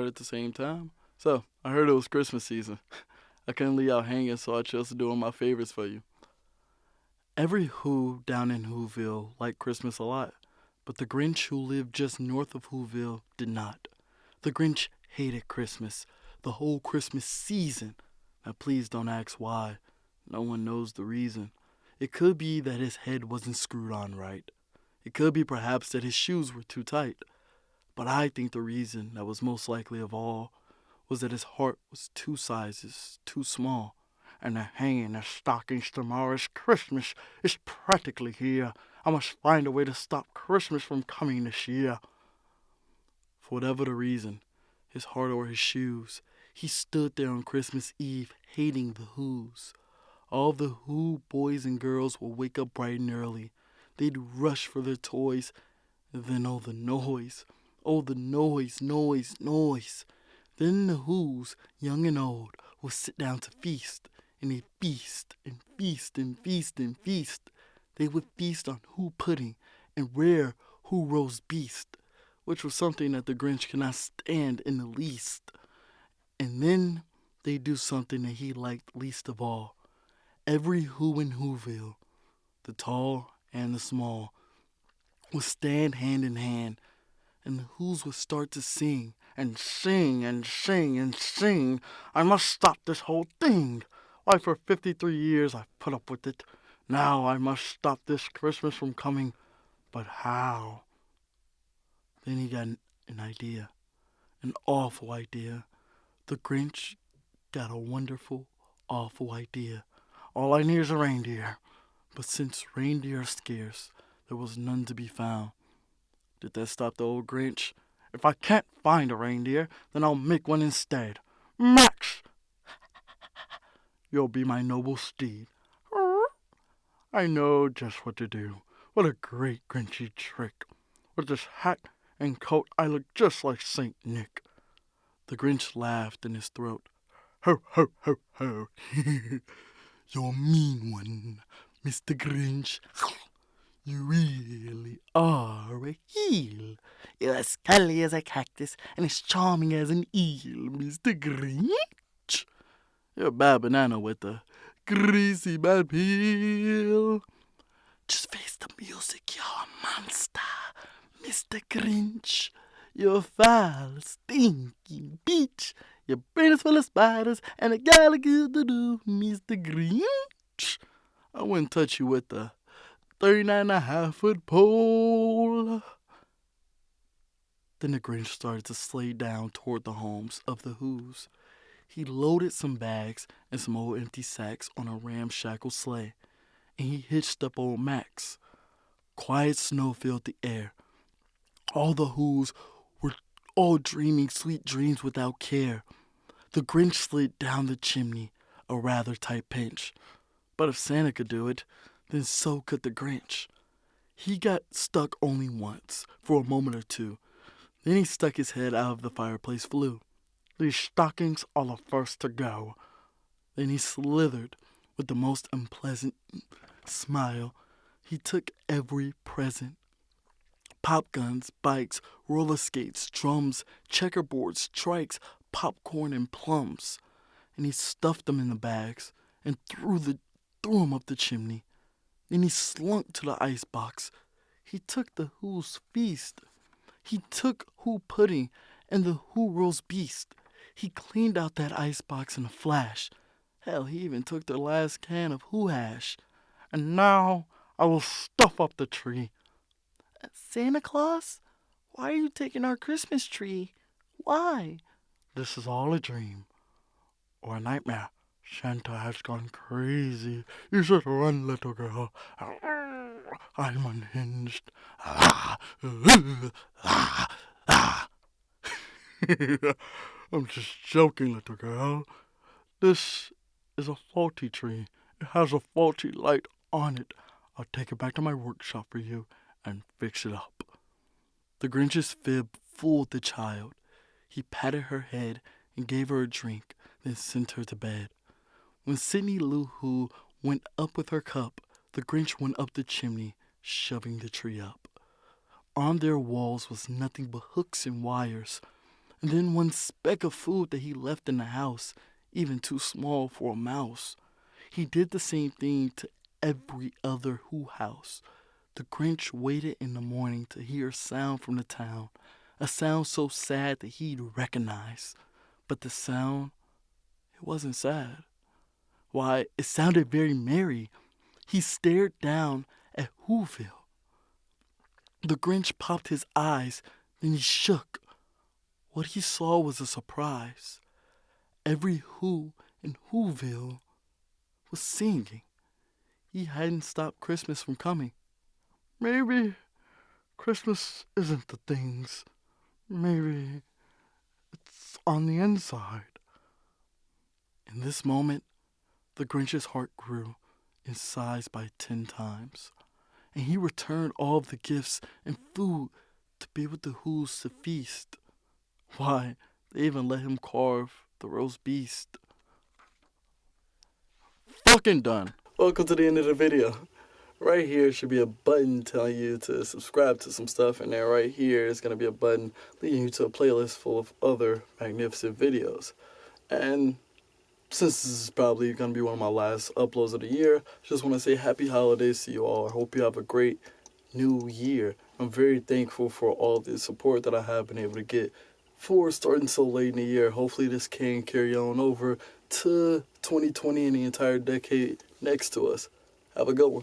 at the same time. So, I heard it was Christmas season. I couldn't leave out hanging, so I chose to do one of my favorites for you. Every Who down in Whoville liked Christmas a lot, but the Grinch who lived just north of Whoville did not. The Grinch hated Christmas, the whole Christmas season. Now, please don't ask why. No one knows the reason. It could be that his head wasn't screwed on right. It could be perhaps that his shoes were too tight. But I think the reason that was most likely of all was that his heart was two sizes too small. And the hanging of stockings tomorrow's Christmas is practically here. I must find a way to stop Christmas from coming this year. For whatever the reason, his heart or his shoes, he stood there on Christmas Eve hating the Who's. All the Who boys and girls would wake up bright and early. They'd rush for their toys, and then oh the noise. Oh the noise, noise, noise. Then the Who's, young and old, would sit down to feast, and they'd feast and feast and feast and feast. They would feast on Who pudding and rare Who roast beast, which was something that the Grinch could not stand in the least. And then they'd do something that he liked least of all. Every Who in Whoville, the tall and the small, would stand hand in hand, and the Who's would start to sing and sing and sing and sing. I must stop this whole thing. Why, for 53 years I've put up with it. Now I must stop this Christmas from coming. But how? Then he got an idea, an awful idea. The Grinch got a wonderful, awful idea. All I need is a reindeer. But since reindeer are scarce, there was none to be found. Did that stop the old Grinch? If I can't find a reindeer, then I'll make one instead. Max! You'll be my noble steed. I know just what to do. What a great Grinchy trick. With this hat and coat, I look just like Saint Nick. The Grinch laughed in his throat. Ho, ho, ho, ho. You're a mean one, Mr. Grinch. You really are a heel. You're as scully as a cactus and as charming as an eel, Mr. Grinch. You're a bad banana with a greasy bad peel. Just face the music, you're a monster, Mr. Grinch. You're a foul, stinking beach. Your brain is full of spiders and a gallagher to do, Mr. Grinch. I wouldn't touch you with the 39.5-foot pole. Then the Grinch started to sleigh down toward the homes of the Who's. He loaded some bags and some old empty sacks on a ramshackle sleigh, and he hitched up old Max. Quiet snow filled the air. All the Who's were all dreaming sweet dreams without care. The Grinch slid down the chimney, a rather tight pinch. But if Santa could do it, then so could the Grinch. He got stuck only once, for a moment or two. Then he stuck his head out of the fireplace flue. These stockings are the first to go. Then he slithered with the most unpleasant smile. He took every present. Pop guns, bikes, roller skates, drums, checkerboards, trikes, popcorn, and plums. And he stuffed them in the bags and threw them up the chimney. Then he slunk to the icebox. He took the Who's feast. He took Who pudding and the Who roast beast. He cleaned out that icebox in a flash. Hell, he even took the last can of Who hash. And now I will stuff up the tree. Santa Claus? Why are you taking our Christmas tree? Why? This is all a dream. Or a nightmare. Santa has gone crazy. You should run, little girl. I'm unhinged. I'm just joking, little girl. This is a faulty tree. It has a faulty light on it. I'll take it back to my workshop for you and fix it up. The Grinch's fib fooled the child. He patted her head and gave her a drink, then sent her to bed. When Sidney Lou Who went up with her cup, the Grinch went up the chimney, shoving the tree up. On their walls was nothing but hooks and wires, and then one speck of food that he left in the house, even too small for a mouse. He did the same thing to every other Who house. The Grinch waited in the morning to hear a sound from the town, a sound so sad that he'd recognize. But the sound, it wasn't sad. Why, it sounded very merry. He stared down at Whoville. The Grinch popped his eyes, then he shook. What he saw was a surprise. Every Who in Whoville was singing. He hadn't stopped Christmas from coming. Maybe Christmas isn't the things. Maybe it's on the inside. In this moment, the Grinch's heart grew in size by 10 times, and he returned all of the gifts and food to be with the Who's to feast. Why, they even let him carve the roast beast. Fucking done. Welcome to the end of the video. Right here should be a button telling you to subscribe to some stuff, and then right here is going to be a button leading you to a playlist full of other magnificent videos. And since this is probably going to be one of my last uploads of the year, I just want to say happy holidays to you all. I hope you have a great new year. I'm very thankful for all the support that I have been able to get for starting so late in the year. Hopefully this can carry on over to 2020 and the entire decade next to us. Have a good one.